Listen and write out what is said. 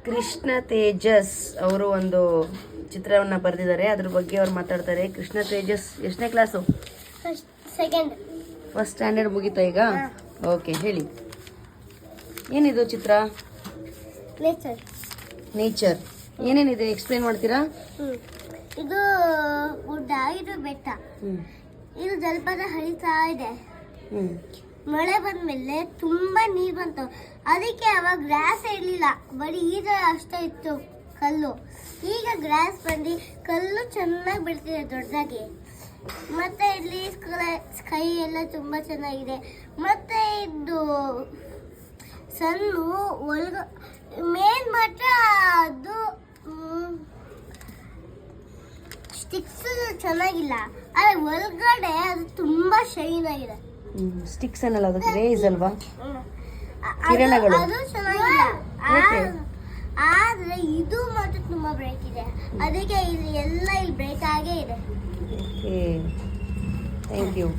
ಕೃಷ್ಣ ತೇಜಸ್ ಅವರು ಒಂದು ಚಿತ್ರವನ್ನ ಬರೆದಿದ್ದಾರೆ. ಅದ್ರ ಬಗ್ಗೆ ಅವ್ರು ಮಾತಾಡ್ತಾರೆ. ಕೃಷ್ಣ ತೇಜಸ್ ಎಷ್ಟನೇ ಕ್ಲಾಸು? ಸೆಕೆಂಡ್. ಫಸ್ಟ್ ಸ್ಟ್ಯಾಂಡರ್ಡ್ ಮುಗೀತಾ ಈಗ? ಓಕೆ, ಹೇಳಿ ಏನಿದು ಚಿತ್ರ? ನೇಚರ್ ಏನೇನಿದೆ ಎಕ್ಸ್ಪ್ಲೇನ್ ಮಾಡ್ತೀರಾ? ಇದು ಗುಡ್ಡ, ಇದು ಬೆಟ್ಟ, ಇದು ಜಲಪಾತ ಹರಿತಾ ಇದೆ. ಮಳೆ ಬಂದ್ಮೇಲೆ ತುಂಬಾ ನೀರ್ ಬಂತು. ಅದಕ್ಕೆ ಅವಾಗ ಗ್ರಾಸ್ ಇರ್ಲಿಲ್ಲ, ಬರೀ ಈ ತರ ಅಷ್ಟೇ ಇತ್ತು ಕಲ್ಲು. ಈಗ ಗ್ರಾಸ್ ಬಂದು ಕಲ್ಲು ಚೆನ್ನಾಗಿ ಬೆಳ್ತಿದೆ ದೊಡ್ಡದಾಗಿ. ಮತ್ತೆ ಇಲ್ಲಿ ಸ್ಕೈ ಎಲ್ಲ ತುಂಬಾ ಚೆನ್ನಾಗಿದೆ. ಮತ್ತೆ ಇದು ಸಣ್ಣ ಮೇನ್ ಮಾತ್ರ ಅದು ಸ್ಟಿಕ್ಸ್ ಚೆನ್ನಾಗಿಲ್ಲ, ಆದ್ರೆ ಒಳಗಡೆ ಅದು ತುಂಬಾ ಶೈನ್ ಆಗಿದೆ. ಸ್ಟಿಕ್ಸ್ ಅನ್ನಲ್ಲ, ಅದು ರೇಸ್ ಅಲ್ವಾ, ಕಿರಣಗಳು. ಅದು ಚೆನ್ನಾಗಿಲ್ಲ, ಆದ್ರೆ ಇದು ಮಾತ್ರ ತುಂಬಾ ಬ್ರೈಟ್ ಇದೆ. ಅದಕ್ಕೆ ಇಲ್ಲಿ ಎಲ್ಲ ಇಲ್ಲಿ ಬ್ರೈಟ್ ಆಗೇ ಇದೆ. Thank you.